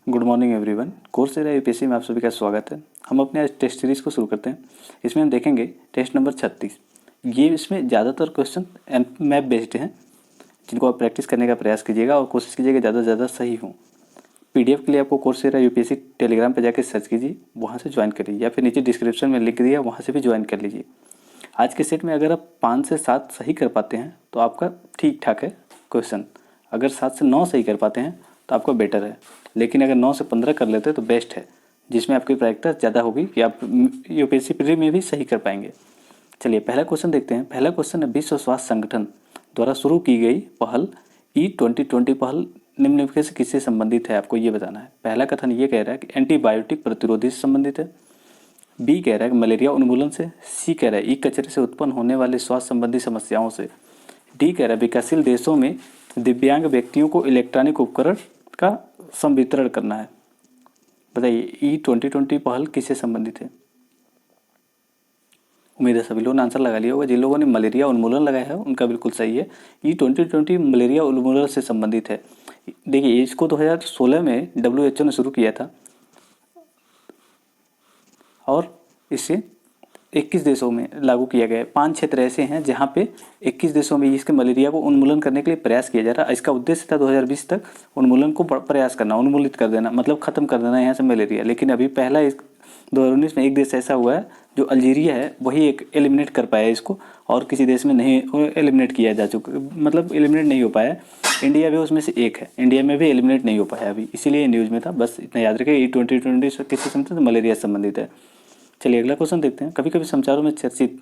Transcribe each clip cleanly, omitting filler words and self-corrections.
Good morning everyone. Coursera UPSC में आप सभी का स्वागत है। हम अपने आज टेस्ट सीरीज़ को शुरू करते हैं। इसमें हम देखेंगे टेस्ट नंबर 36। ये इसमें ज़्यादातर क्वेश्चन मैप बेस्ड हैं, जिनको आप प्रैक्टिस करने का प्रयास कीजिएगा और कोशिश कीजिएगा ज़्यादा से ज़्यादा सही हों। पीडीएफ के लिए आपको कोर्सेरा यूपीएससी टेलीग्राम पर जाकर सर्च कीजिए, वहाँ से ज्वाइन करिए, या फिर नीचे डिस्क्रिप्शन में लिंक दिया वहाँ से भी ज्वाइन कर लीजिए। आज के सेट में अगर आप 5 से 7 सही कर पाते हैं तो आपका ठीक ठाक है क्वेश्चन। अगर 7 से 9 सही कर पाते हैं तो आपका बेटर है, लेकिन अगर 9 से 15 कर लेते हैं तो बेस्ट है, जिसमें आपकी प्रैक्टिस ज़्यादा होगी कि आप यूपीएससी प्री में भी सही कर पाएंगे। चलिए पहला क्वेश्चन देखते हैं। पहला क्वेश्चन है, विश्व स्वास्थ्य संगठन द्वारा शुरू की गई पहल E2020 पहल निम्नलिखित से किससे संबंधित है, आपको ये बताना है। पहला कथन ये कह रहा है कि एंटीबायोटिक प्रतिरोधी से संबंधित है। बी कह रहा है कि मलेरिया उन्मूलन से। सी कह रहा है ई कचरे से उत्पन्न होने वाले स्वास्थ्य संबंधी समस्याओं से। डी कह रहा है विकासशील देशों में दिव्यांग व्यक्तियों को इलेक्ट्रॉनिक उपकरण का संवितरण करना है। बताइए E2020 पहल किससे संबंधित है। उम्मीद है सभी लोगों ने आंसर लगा लिया होगा। जिन लोगों ने मलेरिया उन्मूलन लगाया है उनका बिल्कुल सही है। E2020 मलेरिया उन्मूलन से संबंधित है। देखिए इसको 2016 में WHO ने शुरू किया था और इसे 21 देशों में लागू किया गया है। 5 क्षेत्र ऐसे हैं जहां पे 21 देशों में इसके मलेरिया को उन्मूलन करने के लिए प्रयास किया जा रहा है। इसका उद्देश्य था 2020 तक उन्मूलन को प्रयास करना, उन्मूलित कर देना, मतलब खत्म कर देना यहाँ से मलेरिया। लेकिन अभी पहला 2019 में एक देश ऐसा हुआ है जो अल्जीरिया है, वही एक एलिमिनेट कर पाया इसको, और किसी देश में नहीं एलिमिनेट किया जा चुका, मतलब एलिमिनेट नहीं हो पाया। इंडिया भी उसमें से एक है, इंडिया में भी एलिमिनेट नहीं हो पाया अभी, इसीलिए न्यूज़ में था। बस इतना याद रखिए। E2020 किससे संबंधित है, मलेरिया से संबंधित है। चलिए अगला क्वेश्चन देखते हैं। कभी कभी समाचारों में चर्चित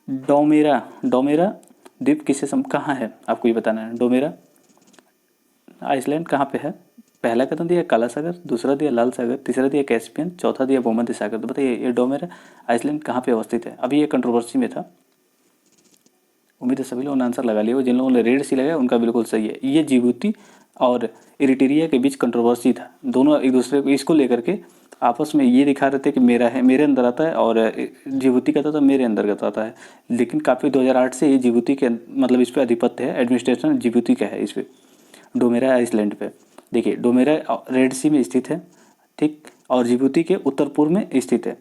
डोमेरा द्वीप कहाँ है, आपको ये बताना है। डोमेरा आइसलैंड कहाँ पे है। पहला कथन दिया काला सागर, दूसरा दिया लाल सागर, तीसरा दिया कैस्पियन, चौथा दिया भूमध्य सागर। तो बताइए ये डोमेरा आइसलैंड कहाँ पे अवस्थित है। अभी ये कंट्रोवर्सी में था। उम्मीद है सभी लोगों ने आंसर लगा लिया। जिन लोगों ने रेड सी लगाया उनका बिल्कुल सही है। ये जिबूती और इरिट्रिया के बीच कंट्रोवर्सी था। दोनों एक दूसरे को इसको लेकर के आपस में ये दिखा रहे थे कि मेरा है, मेरे अंदर आता है, और जिबूती कहता था मेरे अंदर आता है। लेकिन काफ़ी 2008 से ये जिबूती के मतलब इस पर आधिपत्य है, एडमिनिस्ट्रेशन जिबूती का है इस पर, डोमेरा आइसलैंड पे। देखिए डोमेरा रेड सी में स्थित है, ठीक, और जिबूती के उत्तर पूर्व में स्थित है,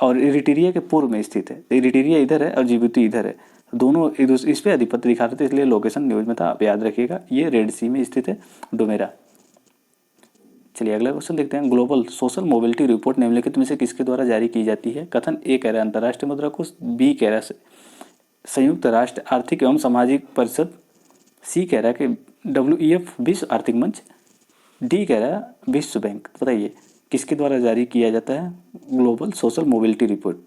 और इरिट्रिया के पूर्व में स्थित है। इरिट्रिया इधर है और जिबूती इधर है, दोनों एक दूसरे इस पर आधिपत्य दिखा रहे थे, इसलिए लोकेशन न्यूज में था। आप याद रखिएगा, ये रेड सी में स्थित है डोमेरा। चलिए अगला क्वेश्चन देखते हैं। ग्लोबल सोशल मोबिलिटी रिपोर्ट निम्नलिखित में से किसके द्वारा जारी की जाती है। कथन ए कह रहा है अंतर्राष्ट्रीय मुद्रा कोष, बी कह रहा है संयुक्त राष्ट्र आर्थिक एवं सामाजिक परिषद, सी कह रहा है कि WEF विश्व आर्थिक मंच, डी कह रहा है विश्व बैंक। बताइए किसके द्वारा जारी किया जाता है ग्लोबल सोशल मोबिलिटी रिपोर्ट।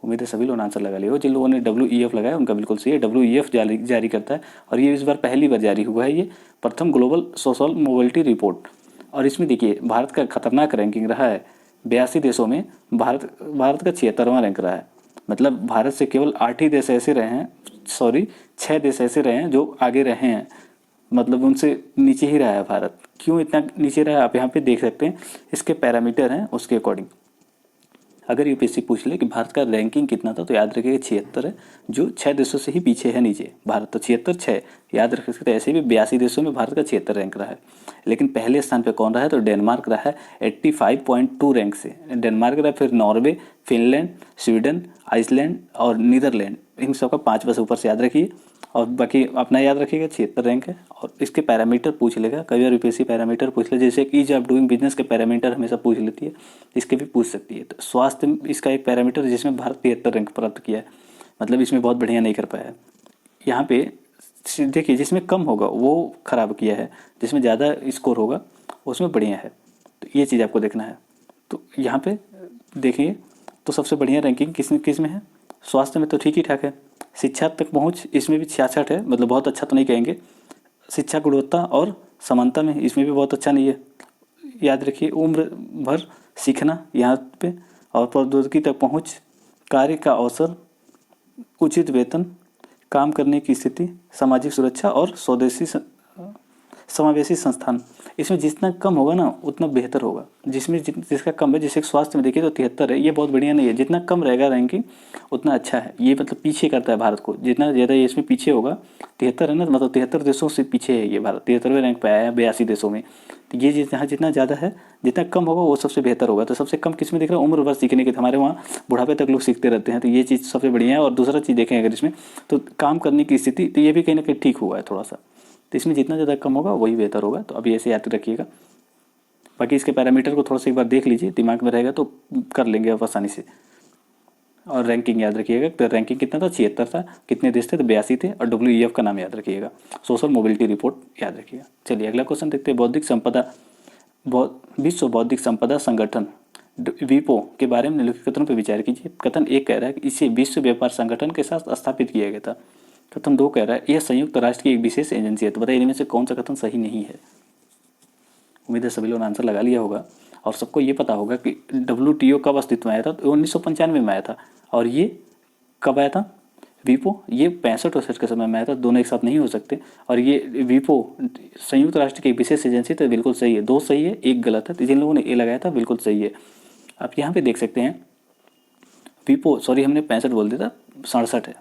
उम्मीद है सभी लोगों ने आंसर लगा लिया हो। जिन लोगों ने WEF लगाया उनका बिल्कुल सही है। WEF जारी करता है, और ये इस बार पहली बार जारी हुआ है, ये प्रथम ग्लोबल सोशल मोबिलिटी रिपोर्ट। और इसमें देखिए भारत का खतरनाक रैंकिंग रहा है। 82 देशों में भारत का 76वां रैंक रहा है। मतलब भारत से केवल 8 ही देश ऐसे रहे हैं, 6 देश ऐसे रहे हैं जो आगे रहे हैं, मतलब उनसे नीचे ही रहा है भारत। क्यों इतना नीचे रहा है आप यहाँ पे देख सकते हैं। इसके पैरामीटर हैं उसके अकॉर्डिंग। अगर यूपीएससी पूछ ले कि भारत का रैंकिंग कितना था तो याद रखिएगा 76 है, जो 6 देशों से ही पीछे है नीचे। भारत तो 76 6 याद रख सकते हैं। ऐसे भी 82 देशों में भारत का 76 रैंक रहा है। लेकिन पहले स्थान पे कौन रहा है, तो डेनमार्क रहा है 85.2 रैंक से। डेनमार्क रहा, फिर नॉर्वे, फिनलैंड, स्वीडन, आइसलैंड और नीदरलैंड, इन सबका 5 बस ऊपर से याद रखिए, और बाकी अपना याद रखिएगा 76 रैंक है। और इसके पैरामीटर पूछ लेगा, कई बार यूपीएससी पैरामीटर पूछ ले, जैसे ईज ऑफ डूइंग बिजनेस के पैरामीटर हमेशा पूछ लेती है, इसके भी पूछ सकती है। तो स्वास्थ्य में इसका एक पैरामीटर जिसमें भारत 73 रैंक प्राप्त किया है, मतलब इसमें बहुत बढ़िया नहीं कर पाया है। यहाँ पे देखिए जिसमें कम होगा वो खराब किया है, जिसमें ज़्यादा स्कोर होगा उसमें बढ़िया है। तो ये चीज़ आपको देखना है। तो यहाँ पे देखिए तो सबसे बढ़िया रैंकिंग किस में है। स्वास्थ्य में तो ठीक ही ठाक है। शिक्षा तक पहुँच इसमें भी 66 है, मतलब बहुत अच्छा तो नहीं कहेंगे। शिक्षा गुणवत्ता और समानता में इसमें भी बहुत अच्छा नहीं है। याद रखिए उम्र भर सीखना यहाँ पे, और प्रौद्योगिकी तक पहुँच, कार्य का अवसर, उचित वेतन, काम करने की स्थिति, सामाजिक सुरक्षा और स्वदेशी समावेशी संस्थान, इसमें जितना कम होगा ना उतना बेहतर होगा। जिसका कम है, जैसे स्वास्थ्य में देखिए तो 73 है, ये बहुत बढ़िया नहीं है। जितना कम रहेगा रैंकिंग उतना अच्छा है। ये मतलब पीछे करता है भारत को, जितना ज़्यादा ये इसमें पीछे होगा। 73 है ना, मतलब 73 देशों से पीछे है ये भारत। 73वें रैंक पे आया है 82 देशों में। तो ये जहाँ जितना ज़्यादा है, जितना कम होगा वो सबसे बेहतर होगा। तो सबसे कम किस में दिख रहा है? उम्र भर सीखने की। हमारे वहाँ बुढ़ापे तक लोग सीखते रहते हैं, तो ये चीज़ सबसे बढ़िया है। और दूसरा चीज़ देखें अगर इसमें, तो काम करने की स्थिति, तो ये भी कहीं ना कहीं ठीक हुआ है थोड़ा सा। तो इसमें जितना ज़्यादा कम होगा वही बेहतर होगा। तो अभी ऐसे याद रखिएगा। बाकी इसके पैरामीटर को थोड़ा सा एक बार देख लीजिए, दिमाग में रहेगा तो कर लेंगे आप आसानी से। और रैंकिंग याद रखिएगा, तो रैंकिंग कितना था? 76 था। कितने देश थे? तो 82 थे। और WEF का नाम याद रखिएगा, सोशल मोबिलिटी रिपोर्ट याद रखिएगा। चलिए अगला क्वेश्चन देखते हैं। बौद्धिक संपदा, विश्व बौद्धिक संपदा संगठन WIPO के बारे में निम्नलिखित कथनों पर विचार कीजिए। कथन 1 कह रहा है कि इसे विश्व व्यापार संगठन के साथ स्थापित किया गया था। कथन 2 कह रहा है यह संयुक्त राष्ट्र की एक विशेष एजेंसी है। तो बताइए इनमें से कौन सा कथन सही नहीं है? उम्मीद है सभी लोगों ने आंसर लगा लिया होगा और सबको ये पता होगा कि WTO कब अस्तित्व में आया था? तो 1995 में आया था। और ये कब आया था? WIPO ये 65-68 के समय में आया था, दोनों एक साथ नहीं हो सकते। और ये WIPO संयुक्त राष्ट्र की एक विशेष एजेंसी, तो बिल्कुल सही है। 2 सही है, 1 गलत है। तो जिन लोगों ने ए लगाया था बिल्कुल सही है। आप यहाँ पे देख सकते हैं WIPO, सॉरी हमने 65 बोल दिया था, 67 है।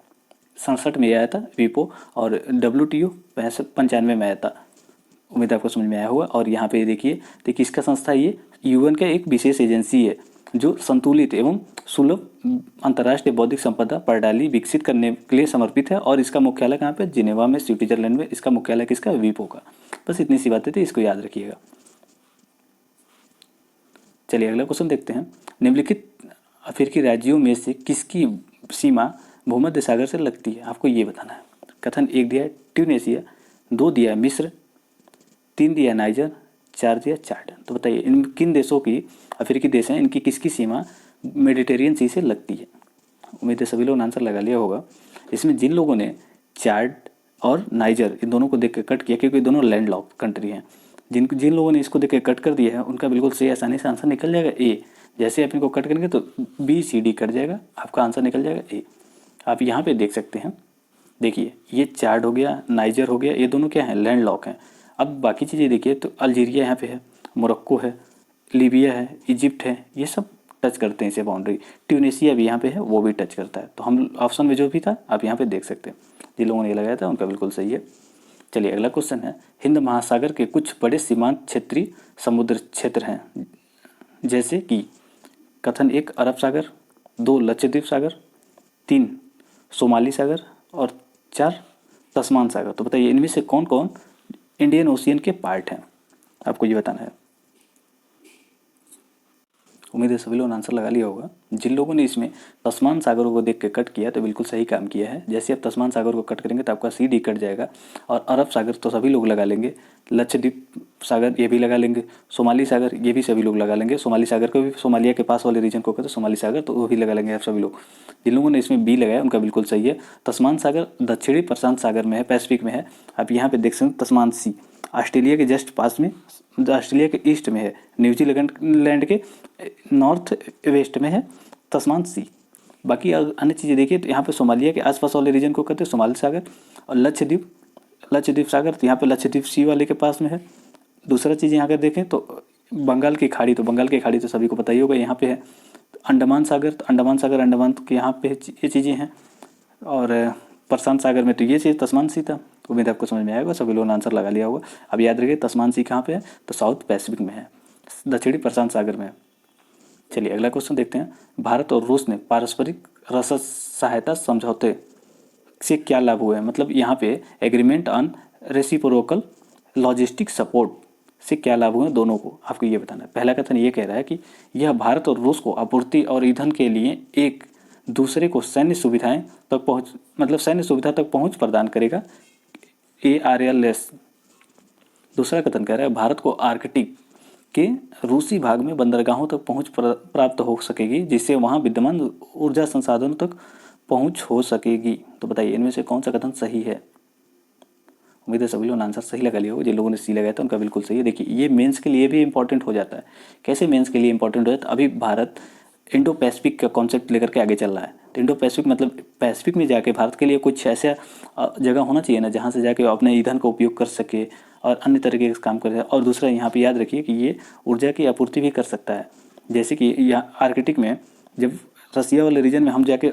67 में आया था WIPO। और WTO 95 में आया था। उम्मीद आपको समझ में आया होगा। और यहाँ पे देखिए किसका संस्था है? ये UN का एक विशेष एजेंसी है जो संतुलित एवं सुलभ अंतर्राष्ट्रीय बौद्धिक संपदा प्रणाली विकसित करने के लिए समर्पित है। और इसका मुख्यालय कहाँ पे? जिनेवा में, स्विट्जरलैंड में। इसका मुख्यालय किसका? WIPO का। बस इतनी सी बातें थी, इसको याद रखिएगा। चलिए अगला क्वेश्चन देखते हैं। निम्नलिखित अफ्रीकी राज्यों में से किसकी सीमा भूमध्य सागर से लगती है? आपको ये बताना है। कथन 1 दिया है ट्यूनेशिया, 2 दिया है मिस्र, 3 दिया नाइजर, 4 दिया चाड। तो बताइए इन किन देशों की, अफ्रीकी देश हैं, इनकी किसकी सीमा मेडिटेरियन सी से लगती है? उम्मीद है सभी लोगों ने आंसर लगा लिया होगा। इसमें जिन लोगों ने चाड और नाइजर इन दोनों को देख के कट किया, क्योंकि दोनों लैंड लॉक कंट्री हैं, जिन जिन लोगों ने इसको देख के कट कर दिया है उनका बिल्कुल सही आसानी से आंसर निकल जाएगा ए। जैसे आप इनको कट करेंगे तो BCD कट जाएगा, आपका आंसर निकल जाएगा ए। आप यहाँ पे देख सकते हैं, देखिए ये चाड हो गया, नाइजर हो गया, ये दोनों क्या हैं? लैंड लॉक हैं। अब बाकी चीज़ें देखिए तो अल्जीरिया यहाँ पे है, मोरक्को है, लीबिया है, इजिप्ट है, ये सब टच करते हैं इसे बाउंड्री। ट्यूनीशिया भी यहाँ पे है, वो भी टच करता है। तो हम ऑप्शन में जो भी था आप यहाँ पे देख सकते हैं। जिन लोगों ने ये लगाया था उनका बिल्कुल सही है। चलिए अगला क्वेश्चन है। हिंद महासागर के कुछ बड़े सीमांत क्षेत्रीय समुद्र क्षेत्र हैं, जैसे कि कथन 1 अरब सागर, 2 लक्षद्वीप सागर, 3 सोमाली सागर और 4 तस्मान सागर। तो बताइए इनमें से कौन कौन इंडियन ओशियन के पार्ट हैं? आपको ये बताना है। उम्मीद है सभी लोगों ने आंसर लगा लिया होगा। जिन लोगों ने इसमें तस्मान सागरों को देख के कट किया तो बिल्कुल सही काम किया है। जैसे आप तस्मान सागर को कट करेंगे तो आपका CD कट जाएगा। और अरब सागर तो सभी लोग लगा लेंगे, लक्षद्वीप सागर ये भी लगा लेंगे, सोमाली सागर ये भी सभी लोग लगा लेंगे। सोमाली सागर को भी, सोमालिया के पास वाले रीजन को कहते हैं सोमाली सागर, तो वो भी लगा लेंगे आप सभी लोग। जिन लोगों ने इसमें B लगाया उनका बिल्कुल सही है। तस्मान सागर दक्षिणी प्रशांत सागर में है, पैसिफिक में है। आप यहाँ पे देख सकते हैं तस्मान सी ऑस्ट्रेलिया के जस्ट पास में, ऑस्ट्रेलिया के ईस्ट में है, न्यूजीलैंड के नॉर्थ वेस्ट में है तस्मान सी। बाकी अन्य चीज़ें देखिए तो यहाँ पे सोमालिया के आसपास वाले रीजन को कहते हैं सोमाली सागर। और लक्षद्वीप सागर तो यहाँ पे लक्षद्वीप सी वाले के पास में है। दूसरा चीज़ यहाँ अगर देखें तो बंगाल की खाड़ी, तो बंगाल की खाड़ी तो सभी को पता ही होगा यहाँ पे है। अंडमान सागर, तो अंडमान सागर अंडमान के यहाँ पे ये चीज़ें हैं। और प्रशांत सागर में तो ये चीज़ तस्मान सी था। उम्मीद आपको समझ में आएगा, सभी लोगों ने आंसर लगा लिया होगा। अब याद रखिए तस्मान सी कहाँ पे है? तो साउथ पैसिफिक में है, दक्षिणी प्रशांत सागर में है। चलिए अगला क्वेश्चन देखते हैं। भारत और रूस ने पारस्परिक रसद सहायता समझौते से क्या लाभ हुए हैं? मतलब यहाँ पे agreement on reciprocal logistic support से क्या लाभ हुए दोनों को, आपको ये बताना है। पहला कथन ये कह रहा है कि यह भारत और रूस को आपूर्ति और ईंधन के लिए एक दूसरे को सैन्य सुविधाएं तक पहुँच, मतलब सैन्य सुविधा तक पहुँच प्रदान करेगा, ARLS। दूसरा कथन कह रहा है भारत को आर्कटिक के रूसी भाग में बंदरगाहों तक पहुंच प्राप्त हो सकेगी, जिससे वहां विद्यमान ऊर्जा संसाधनों तक पहुंच हो सकेगी। तो बताइए इनमें से कौन सा कथन सही है? उम्मीद है सभी लोगों ने आंसर सही लगा लिया होगा। जिन लोगों ने सी लगाया था उनका बिल्कुल सही है। देखिए ये मेंस के लिए भी इंपॉर्टेंट हो जाता है। कैसे मेंस के लिए इंपॉर्टेंट हो जाता है? अभी भारत इंडो पैसिफिक का कॉन्सेप्ट लेकर के आगे चल रहा है। तो इंडो पैसिफिक मतलब पैसिफिक में जाके भारत के लिए कुछ ऐसा जगह होना चाहिए ना जहाँ से जाके अपने ईंधन का उपयोग कर सके और अन्य तरीके के काम कर सके। और दूसरा यहाँ पे याद रखिए कि ये ऊर्जा की आपूर्ति भी कर सकता है। जैसे कि यहाँ आर्कटिक में जब रसिया वाले रीजन में हम जाके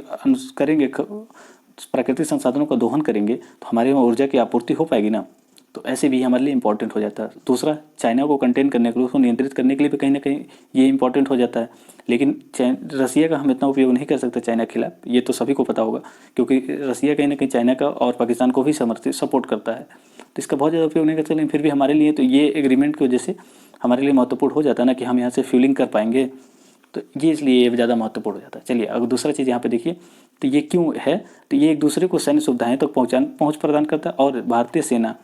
करेंगे प्राकृतिक संसाधनों का दोहन करेंगे तो हमारे वहाँ ऊर्जा की आपूर्ति हो पाएगी ना। तो ऐसे भी हमारे लिए इंपॉर्टेंट हो जाता है। दूसरा, चाइना को कंटेन करने के लिए, उसको नियंत्रित करने के लिए भी कहीं ना कहीं ये इंपॉर्टेंट हो जाता है। लेकिन रसिया का हम इतना उपयोग नहीं कर सकते चाइना के खिलाफ, ये तो सभी को पता होगा, क्योंकि रसिया कहीं ना कहीं चाइना का और पाकिस्तान को भी सपोर्ट करता है। तो इसका बहुत ज़्यादा उपयोग नहीं करते, लेकिन फिर भी हमारे लिए तो ये एग्रीमेंट की वजह से हमारे लिए महत्वपूर्ण हो जाता है ना, कि हम यहाँ से फ्यूलिंग कर पाएंगे, तो ये इसलिए ये ज़्यादा महत्वपूर्ण हो जाता है। चलिए अगर दूसरा चीज़ यहाँ पे देखिए, तो ये क्यों है, तो ये एक दूसरे को सैन्य सुविधाएं तक पहुँच प्रदान करता है, और भारतीय सेना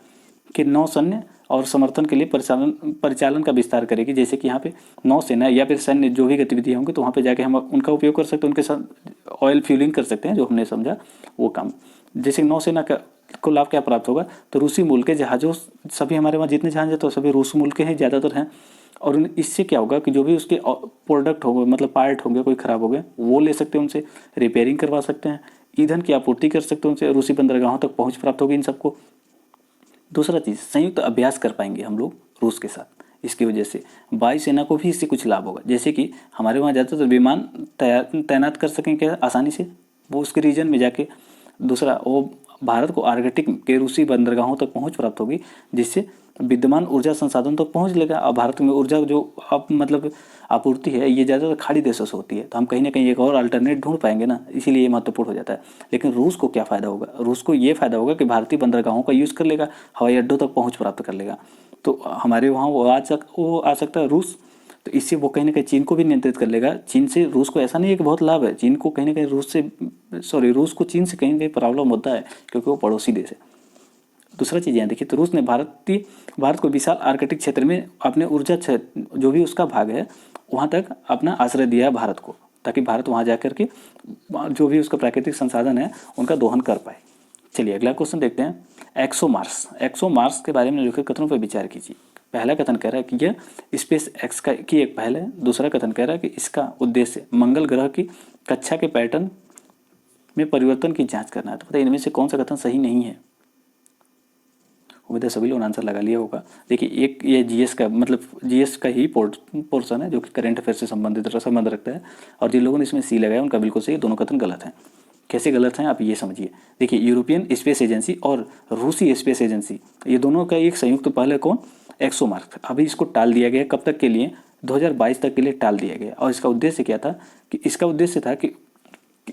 के नौसैन्य और समर्थन के लिए परिचालन का विस्तार करेगी। जैसे कि यहाँ पे नौसेना या फिर सैन्य जो भी गतिविधियाँ होंगी, तो वहाँ पे जाके हम उनका उपयोग कर सकते हैं, उनके साथ ऑयल फ्यूलिंग कर सकते हैं, जो हमने समझा वो काम। जैसे नौसेना का को लाभ क्या प्राप्त होगा, तो रूसी मूल के जहाज़ों, सभी हमारे वहाँ जितने जहाज हैं तो सभी रूस मूल के हैं ज़्यादातर हैं, और इससे क्या होगा कि जो भी उसके प्रोडक्ट होंगे, मतलब पार्ट होंगे कोई ख़राब हो गए, वो ले सकते हैं उनसे, रिपेयरिंग करवा सकते हैं, ईंधन की आपूर्ति कर सकते हैं उनसे, रूसी बंदरगाहों तक पहुँच प्राप्त होगी इन सबको। दूसरा चीज़, संयुक्त अभ्यास कर पाएंगे हम लोग रूस के साथ, इसकी वजह से वायुसेना को भी इससे कुछ लाभ होगा। जैसे कि हमारे वहाँ ज़्यादातर विमान तैनात कर सकेंगे आसानी से वो उसके रीजन में जाके। दूसरा, वो भारत को आर्कटिक के रूसी बंदरगाहों तक पहुँच प्राप्त होगी, जिससे विद्यमान ऊर्जा संसाधन तक पहुँच लेगा। अब भारत में ऊर्जा जो अब मतलब आपूर्ति है, ये ज़्यादातर खाड़ी देशों से होती है, तो हम कहीं ना कहीं एक और अल्टरनेट ढूंढ पाएंगे ना, इसीलिए ये महत्वपूर्ण हो जाता है। लेकिन रूस को क्या फ़ायदा होगा, रूस को ये फ़ायदा होगा कि भारतीय बंदरगाहों का यूज़ कर लेगा, हवाई अड्डों तक पहुँच प्राप्त कर लेगा, तो हमारे वहाँ वो आ सकता है रूस। तो इससे वो कहीं ना कहीं चीन को भी नियंत्रित कर लेगा। चीन से रूस को ऐसा नहीं है कि बहुत लाभ है, चीन को कहीं ना कहीं रूस को चीन से कहीं ना कहीं प्रॉब्लम होता है, क्योंकि वो पड़ोसी देश है। दूसरा चीज़ यहाँ देखिए, तो रूस ने भारत को विशाल आर्कटिक क्षेत्र में अपने ऊर्जा क्षेत्र जो भी उसका भाग है वहाँ तक अपना आश्रय दिया है भारत को, ताकि भारत वहाँ जा करके जो भी उसका प्राकृतिक संसाधन है उनका दोहन कर पाए। चलिए अगला क्वेश्चन देखते हैं। एक्सोमार्स के बारे में लिखे कथनों पर विचार कीजिए। पहला कथन कह रहा है कि यह स्पेस एक्स की एक पहल है। दूसरा कथन कह रहा है कि इसका उद्देश्य मंगल ग्रह की कक्षा के पैटर्न में परिवर्तन की जाँच करना है। तो पता है इनमें से कौन सा कथन सही नहीं है। उम्मीद है सभी लोगों ने आंसर लगा लिया होगा। देखिए, एक ये जीएस का ही पोर्शन है जो कि करंट अफेयर से संबंध रखता है, और जिन लोगों ने इसमें सी लगाया उनका बिल्कुल सही, दोनों कथन गलत हैं। कैसे गलत हैं आप ये समझिए। देखिए, यूरोपियन स्पेस एजेंसी और रूसी स्पेस एजेंसी, ये दोनों का एक संयुक्त पहल है। कौन? एक्सोमार्स। अभी इसको टाल दिया गया, कब तक के लिए? 2022 तक के लिए टाल दिया गया। और इसका उद्देश्य क्या था कि इसका उद्देश्य था कि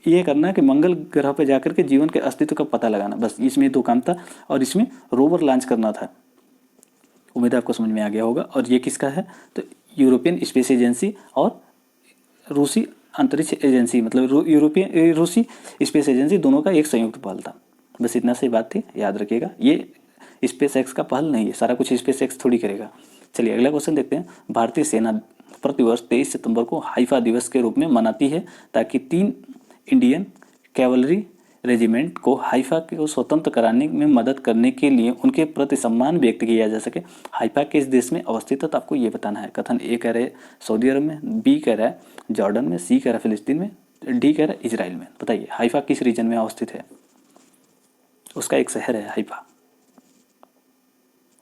ये करना कि मंगल ग्रह पर जाकर के जीवन के अस्तित्व का पता लगाना, बस इसमें दो काम था। और इसमें रोवर लॉन्च करना था। उम्मीद है आपको समझ में आ गया होगा। और ये किसका है? तो यूरोपियन स्पेस एजेंसी और रूसी अंतरिक्ष एजेंसी, मतलब रूसी स्पेस एजेंसी, दोनों का एक संयुक्त पहल था। बस इतना सी बात थी, याद रखिएगा। ये स्पेस एक्स का पहल नहीं है, सारा कुछ स्पेस एक्स थोड़ी करेगा। चलिए अगला क्वेश्चन देखते हैं। भारतीय सेना प्रतिवर्ष 23 सितंबर को हाइफा दिवस के रूप में मनाती है, ताकि 3 इंडियन कैवलरी रेजिमेंट को हाइफा को स्वतंत्र कराने में मदद करने के लिए उनके प्रति सम्मान व्यक्त किया जा सके। हाइफा किस देश में अवस्थित है, तो आपको ये बताना है। कथन ए कह रहे सऊदी अरब में, बी कह रहा है जॉर्डन में, सी कह रहा है फिलिस्तीन में, डी कह रहा है इजराइल में। बताइए हाइफा किस रीजन में अवस्थित है? उसका एक शहर है हाइफा।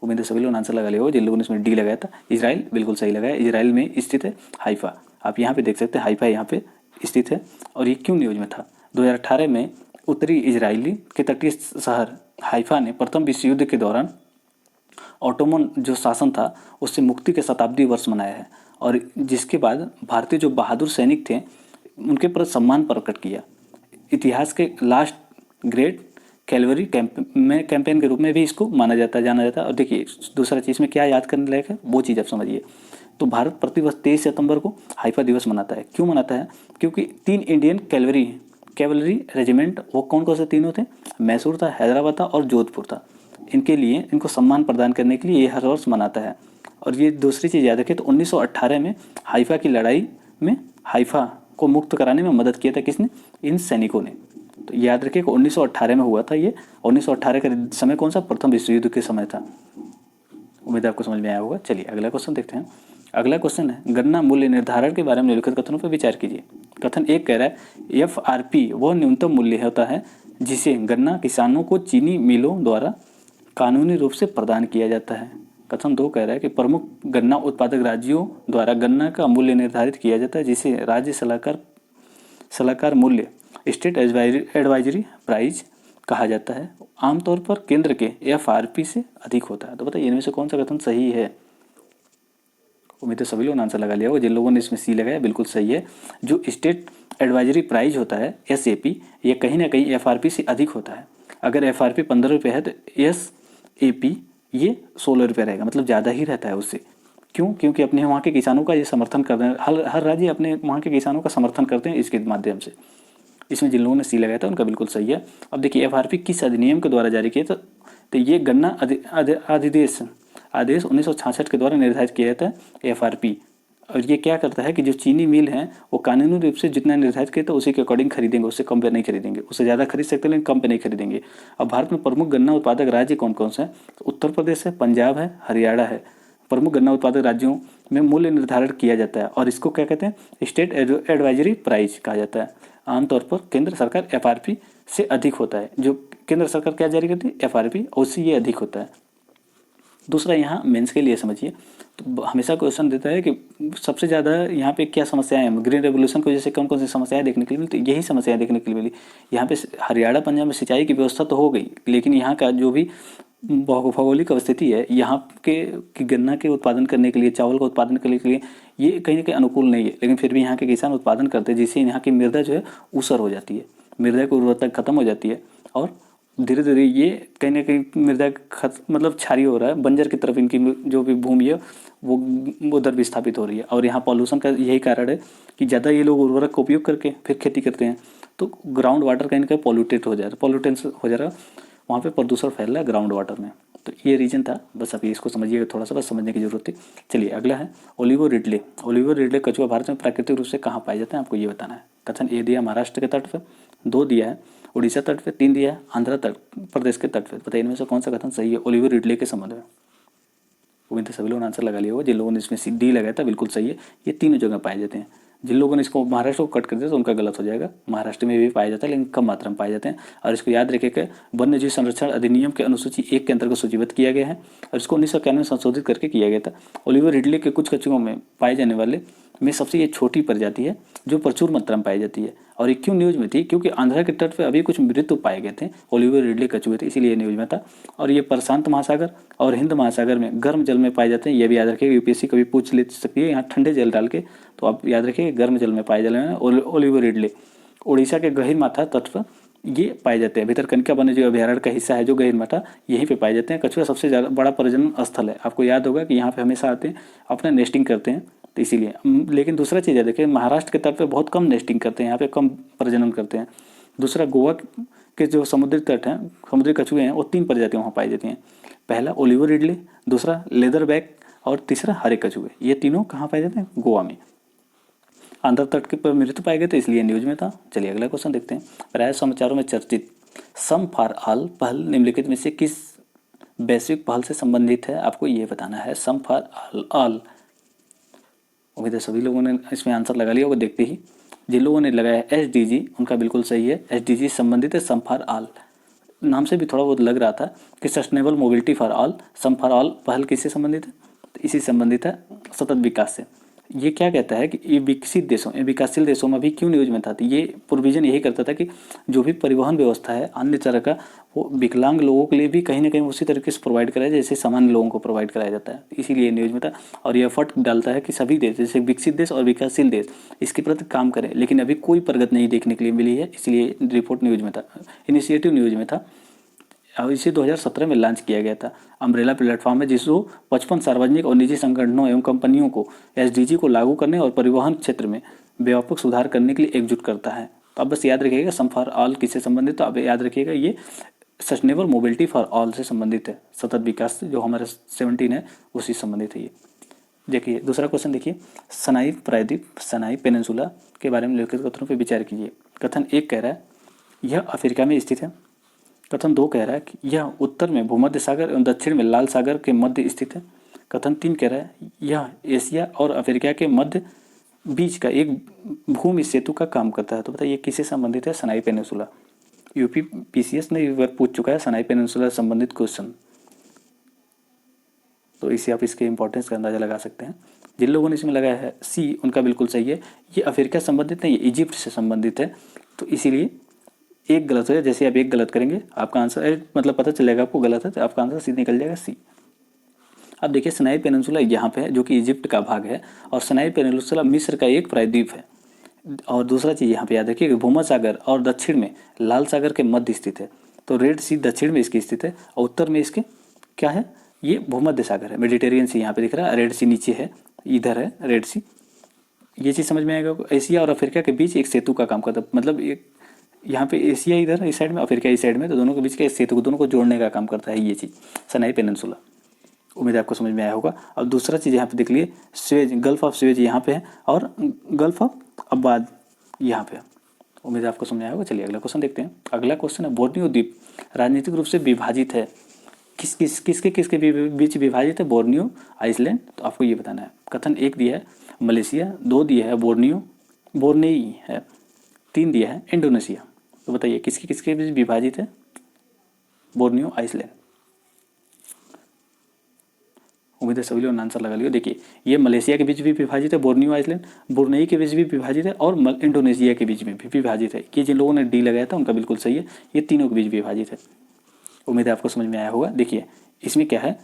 उम्मीद है सभी लोग आंसर लगा लिया हो। जिन लोगों ने इसमें डी लगाया था, इजराइल, बिल्कुल सही लगाया। इजराइल में स्थित है हाइफा। आप यहाँ पे देख सकते हैं हाइफा यहाँ पे स्थित है। और ये क्यों न्यूज में था? 2018 में उत्तरी इजरायली के तटीय शहर हाइफा ने प्रथम विश्व युद्ध के दौरान ऑटोमन जो शासन था उससे मुक्ति के शताब्दी वर्ष मनाया है, और जिसके बाद भारतीय जो बहादुर सैनिक थे उनके प्रति सम्मान प्रकट किया। इतिहास के लास्ट ग्रेट कैलवरी कैंपेन के रूप में भी इसको जाना जाता है। और देखिए दूसरा चीज़ में क्या याद करने लायक है वो चीज़ आप समझिए। तो भारत प्रतिवर्ष 23 सितंबर को हाइफा दिवस मनाता है। क्यों मनाता है? क्योंकि 3 इंडियन कैवलरी रेजिमेंट, वो कौन कौन से तीनों थे? मैसूर था, हैदराबाद था और जोधपुर था। इनके लिए इनको सम्मान प्रदान करने के लिए ये हर वर्ष मनाता है। और ये दूसरी चीज़ याद रखें, तो 1918 में हाइफा की लड़ाई में हाइफा को मुक्त कराने में मदद किया था किसने? इन सैनिकों ने। तो याद रखिए कि 1918 में हुआ था ये। 1918 का समय कौन सा? प्रथम विश्व युद्ध के समय था। उम्मीद आपको समझ में आया होगा। चलिए अगला क्वेश्चन देखते हैं। अगला क्वेश्चन है गन्ना मूल्य निर्धारण के बारे में निम्नलिखित कथनों पर विचार कीजिए। कथन एक कह रहा है FRP वह न्यूनतम मूल्य होता है जिसे गन्ना किसानों को चीनी मिलों द्वारा कानूनी रूप से प्रदान किया जाता है। कथन 2 कह रहा है कि प्रमुख गन्ना उत्पादक राज्यों द्वारा गन्ना का मूल्य निर्धारित किया जाता है, जिसे राज्य सलाहकार मूल्य स्टेट एडवाइजरी प्राइस कहा जाता है, आमतौर पर केंद्र के FRP से अधिक होता है। तो बताइए इनमें से कौन सा कथन सही है? उम्मीद है सभी लोगों ने आंसर लगा लिया होगा। जिन लोगों ने इसमें सी लगाया बिल्कुल सही है। जो स्टेट एडवाइजरी प्राइस होता है SAP, ये कहीं ना कहीं FRP से अधिक होता है। अगर FRP 15 रुपये है तो SAP ये 16 रुपये रहेगा, मतलब ज़्यादा ही रहता है उससे। क्यों? क्योंकि अपने वहाँ के किसानों का ये समर्थन कर रहे हैं, हर राज्य अपने वहाँ के किसानों का समर्थन करते हैं इसके माध्यम से। इसमें जिन लोगों ने सी लगाया था उनका बिल्कुल सही है। अब देखिए FRP किस अधिनियम के द्वारा जारी किया था? तो ये गन्ना अधिदेश आदेश 1966 के द्वारा निर्धारित किया जाता है FRP। और ये क्या करता है कि जो चीनी मिल हैं वो कानूनी रूप से जितना निर्धारित किया था उसी के अकॉर्डिंग खरीदेंगे, उससे कम पे नहीं खरीदेंगे। उससे ज़्यादा खरीद सकते हैं लेकिन कम पे नहीं खरीदेंगे। अब भारत में प्रमुख गन्ना उत्पादक राज्य कौन कौन से हैं? तो उत्तर प्रदेश है, पंजाब है, हरियाणा है। प्रमुख गन्ना उत्पादक राज्यों में मूल्य निर्धारण किया जाता है और इसको क्या कहते हैं? स्टेट एडवाइजरी प्राइस कहा जाता है। आमतौर पर केंद्र सरकार FRP से अधिक होता है। जो केंद्र सरकार क्या जारी करती है? FRP, और उससे ये अधिक होता है। दूसरा यहाँ मेंस के लिए समझिए, तो हमेशा क्वेश्चन देता है कि सबसे ज़्यादा यहाँ पे क्या समस्याएं हैं। ग्रीन रेवोल्यूशन को जैसे कौन कौन सी समस्याएं देखने के लिए मिली, तो यही समस्याएं देखने के लिए मिली। यहाँ पे हरियाणा पंजाब में सिंचाई की व्यवस्था तो हो गई, लेकिन यहाँ का जो भी भौगोलिक अवस्थिति है यहाँ के गन्ना के उत्पादन करने के लिए, चावल का उत्पादन करने के लिए ये कहीं ना कहीं अनुकूल नहीं है। लेकिन फिर भी यहाँ के किसान उत्पादन करते हैं, जिससे यहाँ की मृदा जो है ऊसर हो जाती है, मृदा की उर्वरता खत्म हो जाती है और धीरे धीरे ये कहीं ना कहीं मृदा मतलब क्षारीय हो रहा है, बंजर की तरफ इनकी जो भी भूमि है वो उधर विस्थापित हो रही है। और यहाँ पॉल्यूशन का यही कारण है कि ज़्यादा ये लोग उर्वरक का उपयोग करके फिर खेती करते हैं, तो ग्राउंड वाटर कहीं ना कहीं पॉल्यूटेड हो जा रहा है, पॉल्यूटेंस हो जा रहा है, वहाँ पे प्रदूषण फैल रहा है ग्राउंड वाटर में। तो ये रीजन था, बस अभी इसको समझिएगा, थोड़ा सा बस समझने की जरूरत थी। चलिए अगला है ओलिवो रिडले। ओलिवो रिडले कछुआ भारत में प्राकृतिक रूप से कहाँ पाए जाते हैं, आपको ये बताना है। कथन ए दिया महाराष्ट्र के तट पर, 2 दिया है उड़ीसा तट पे, 3 दिया है आंध्र तट प्रदेश के तट पे। बताइए इनमें से कौन सा कथन सही है ओलिवो रिडले के संबंध में? उम्मीद है सभी लोगों ने आंसर लगा लिया होगा। जिन लोगों ने इसमें डी लगाया था बिल्कुल सही है, ये तीनों जगह पाए जाते हैं। जिन लोगों ने इसको महाराष्ट्र को कट कर दिया तो उनका गलत हो जाएगा। महाराष्ट्र में भी पाया जाता है लेकिन कम मात्रा में पाए जाते हैं। और इसको याद रखिएगा, वन्य जीव संरक्षण अधिनियम के अनुसूची 1 के अंतर्गत सूचीबद्ध किया गया है और इसको 1991 में संशोधित करके किया गया था। ओलिवो रिडले के कुछ कछुओं में पाए जाने वाले में सबसे ये छोटी प्रजाति है जो प्रचुर मात्रा में पाई जाती है। और ये क्यों न्यूज में थी? क्योंकि आंध्र के तट पे अभी कुछ मृत्यु पाए गए थे ओलिवो रिडले कछुए थे, इसीलिए न्यूज में था। और ये प्रशांत महासागर और हिंद महासागर में गर्म जल में पाए जाते हैं। ये भी याद रखिएगा, UPSC कभी पूछ ले सकती है यहाँ ठंडे जल डाल के, तो आप याद रखिए गर्म जल में पाए जाने ओलिवो रिडले। उड़ीसा के गहीरमाथा तट पर ये पाए जाते हैं। भितरकनिका वन्यजीव अभयारण्य का हिस्सा है जो गहीरमाथा, यहीं पे पाए जाते हैं। कछुआ सबसे ज़्यादा बड़ा प्रजनन स्थल है। आपको याद होगा कि यहाँ पे हमेशा आते हैं, अपना नेस्टिंग करते हैं, तो इसीलिए। लेकिन दूसरा चीज़ है, देखिए महाराष्ट्र के तट पे बहुत कम नेस्टिंग करते हैं, यहाँ पे कम प्रजनन करते हैं। दूसरा गोवा के जो समुद्री तट हैं, समुद्री कछुए हैं, वो 3 प्रजातियाँ वहाँ पाई जाती हैं। पहला ओलिवो रिडले, दूसरा लेदर बैक और तीसरा हरे कछुए। ये तीनों कहाँ पाए जाते हैं? गोवा में। आंध्र तट के पर मृत्यु पाए गए थे, इसलिए न्यूज में था। चलिए अगला क्वेश्चन देखते हैं। प्राय समाचारों में चर्चित सम फॉर ऑल पहल निम्नलिखित में से किस वैश्विक पहल से संबंधित है? आपको ये बताना है। सम फॉर ऑल, उम्मीद है सभी लोगों ने इसमें आंसर लगा लिया होगा देखते ही। जिन लोगों ने लगाया SDG उनका बिल्कुल सही है। SDG संबंधित है सम फॉर ऑल। नाम से भी थोड़ा बहुत लग रहा था कि sustainable mobility for all. Sum for all पहल किससे संबंधित है? तो इसी संबंधित है सतत विकास से। ये क्या कहता है कि ये विकसित देशों, विकासशील देशों में भी क्यों न्यूज में था? तो ये प्रोविजन यही करता था कि जो भी परिवहन व्यवस्था है अन्य तरह का, वो विकलांग लोगों के लिए भी कहीं ना कहीं उसी तरीके से प्रोवाइड कराया जैसे सामान्य लोगों को प्रोवाइड कराया जाता है। इसीलिए न्यूज में था। और ये एफर्ट डालता है कि सभी देश, जैसे विकसित देश और विकासशील देश, इसके प्रति काम करें। लेकिन अभी कोई प्रगति नहीं देखने के लिए मिली है, इसलिए रिपोर्ट न्यूज में था, इनिशिएटिव न्यूज में था। और इसे 2017 में लॉन्च किया गया था। अम्ब्रेला प्लेटफॉर्म है जिसको 55 सार्वजनिक और निजी संगठनों एवं कंपनियों को SDG को लागू करने और परिवहन क्षेत्र में व्यापक सुधार करने के लिए एकजुट करता है। तो अब बस याद रखिएगा सम फॉर ऑल किससे संबंधित, तो अब याद रखिएगा ये सस्टेनेबल मोबिलिटी फॉर ऑल से संबंधित है। सतत विकास जो हमारे 17 है उसी संबंधित है ये। देखिए दूसरा क्वेश्चन देखिए, सनाई प्रायद्वीप, सनाई पेनिनसुला के बारे में लिखित कथनों पर विचार कीजिए। कथन 1 कह रहा है यह अफ्रीका में स्थित है। कथन 2 कह रहा है कि यह उत्तर में भूमध्य सागर एवं दक्षिण में लाल सागर के मध्य स्थित है। कथन 3 कह रहा है यह एशिया और अफ्रीका के मध्य बीच का एक भूमि सेतु का काम करता है। तो बताइए किससे संबंधित है? सनाई पेनिनसुला। UPPCS ने एक बार पूछ चुका है सनाई पेनिनसुला संबंधित क्वेश्चन, तो इसे आप इसके इंपॉर्टेंस का अंदाजा लगा सकते हैं। जिन लोगों ने इसमें लगाया है C उनका बिल्कुल सही है। ये अफ्रीका संबंधित नहीं, ये इजिप्ट से संबंधित है, तो इसीलिए एक गलत हो जाए, जैसे आप एक गलत करेंगे आपका आंसर मतलब पता चलेगा आपको गलत है तो आपका आंसर सीधे निकल जाएगा सी। अब देखिए सिनाई पेनिनसुला यहाँ पे है जो कि इजिप्ट का भाग है, और सिनाई पेनिनसुला मिस्र का एक प्रायद्वीप है। और दूसरा चीज़ यहाँ पे याद रखिए कि भूमध्य सागर और दक्षिण में लाल सागर के मध्य स्थित है। तो रेड सी दक्षिण में इसकी स्थित है और उत्तर में इसके क्या है, ये भूमध्य सागर है, मेडिटेरियन सी यहाँ पे दिख रहा है, रेड सी नीचे है, इधर है रेड सी। ये चीज़ समझ में आएगा। एशिया और अफ्रीका के बीच एक सेतु का काम करता है, मतलब एक यहाँ पे एशिया इधर इस साइड में, अफ्रीका इस साइड में, तो दोनों के बीच के सेतु को दोनों को जोड़ने का काम करता है ये चीज़, सिनाई पेनिनसुला। उम्मीद है आपको समझ में आया होगा। अब दूसरा चीज़ यहाँ पे देख लिए, स्वेज, गल्फ ऑफ स्वेज यहाँ पे है और गल्फ ऑफ अब्बाद यहाँ पे है। उम्मीद है आपको समझ में आया होगा। चलिए अगला क्वेश्चन देखते हैं। अगला क्वेश्चन है, बोर्नियो द्वीप राजनीतिक रूप से विभाजित है, किसके बीच विभाजित है? Borneo, Iceland. तो आपको ये बताना है। कथन 1 दिया है मलेशिया, 2 दिया है बोर्नेई है, 3 दिया है इंडोनेशिया। तो बताइए किसके बीच विभाजित है बोर्नियो आइसलैंड? उम्मीद है सभी लोगों ने आंसर लगा लिया। देखिए ये मलेशिया के बीच भी विभाजित है बोर्नियो आइसलैंड, बुर्नेई के बीच भी विभाजित है और इंडोनेशिया के बीच में भी विभाजित है। ये जिन लोगों ने डी लगाया था उनका बिल्कुल सही है, ये तीनों के बीच विभाजित है। उम्मीद है आपको समझ में आया होगा। देखिए इसमें क्या है,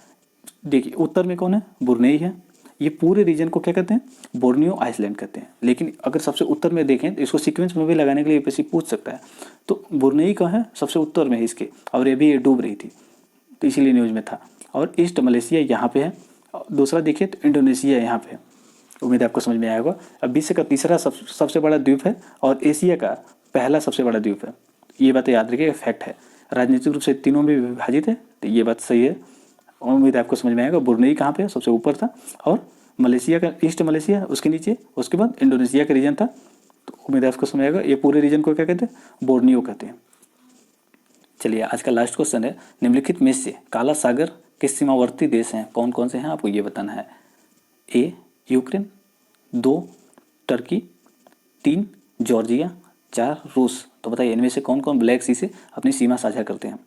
देखिए उत्तर में कौन है? बुर्नेई है। ये पूरे रीजन को क्या कहते हैं? बोर्नियो आइसलैंड कहते हैं। लेकिन अगर सबसे उत्तर में देखें तो इसको सीक्वेंस में भी लगाने के लिए यूपीएससी पूछ सकता है। तो बुर्नेई कहाँ है? सबसे उत्तर में है इसके, और ये भी ये डूब रही थी तो इसीलिए न्यूज़ में था। और ईस्ट मलेशिया यहाँ पे है। दूसरा देखिए तो इंडोनेशिया यहाँ पे है। उम्मीद है आपको समझ में आया होगा। अब विश्व का तीसरा सबसे बड़ा द्वीप है और एशिया का पहला सबसे बड़ा द्वीप है। ये बात याद रखिएगा, फैक्ट है। राजनीतिक रूप से तीनों में विभाजित है, तो ये बात सही है। उम्मीद है आपको समझ में आएगा। बुर्नेई कहाँ पे है? सबसे ऊपर था, और मलेशिया का ईस्ट मलेशिया उसके नीचे, उसके बाद इंडोनेशिया का रीजन था। तो उम्मीद है आपको समझ आएगा। ये पूरे रीजन को क्या कहते हैं? बोर्नियो कहते हैं। चलिए आज का लास्ट क्वेश्चन है, निम्नलिखित में से काला सागर के सीमावर्ती देश हैं, कौन कौन से हैं आपको ये बताना है। ए यूक्रेन, 2 टर्की, 3 जॉर्जिया, 4 रूस। तो बताइए इनमें से कौन कौन ब्लैक सी से अपनी सीमा साझा करते हैं।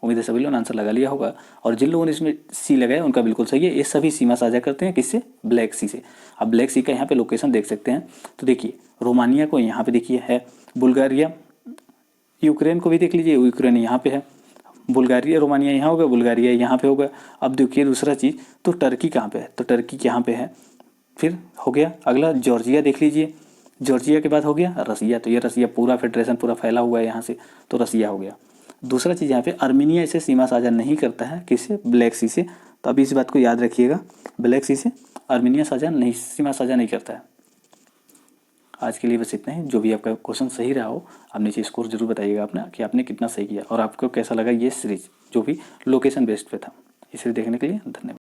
उम्मीद है सभी लोगों ने आंसर लगा लिया होगा, और जिन लोगों ने इसमें सी लगाया उनका बिल्कुल सही है। ये सभी सीमा साझा करते हैं किससे? ब्लैक सी से। आप ब्लैक सी का यहाँ पे लोकेशन देख सकते हैं। तो देखिए रोमानिया को यहाँ पे देखिए है, बुल्गारिया, यूक्रेन को भी देख लीजिए, यूक्रेन यहाँ पे है, बुल्गारिया, रोमानिया यहाँ होगा, बुल्गारिया यहाँ पे होगा। अब देखिए दूसरा चीज़, तो टर्की कहाँ पे है? तो टर्की यहाँ पे है। फिर हो गया अगला जॉर्जिया, देख लीजिए, जॉर्जिया के बाद हो गया रसिया। तो ये रसिया पूरा फेडरेशन पूरा फैला हुआ है यहाँ से, तो रसिया हो गया। दूसरा चीज़ यहाँ पे अर्मीनिया इसे सीमा साझा नहीं करता है, किससे? ब्लैक सी से। तो अभी इस बात को याद रखिएगा, ब्लैक सी से अर्मीनिया सीमा साझा नहीं करता है। आज के लिए बस इतना ही। जो भी आपका क्वेश्चन सही रहा हो आप नीचे स्कोर जरूर बताइएगा अपना कि आपने कितना सही किया, और आपको कैसा लगा ये सीरीज जो भी लोकेशन बेस्ड पे था। इसे देखने के लिए धन्यवाद।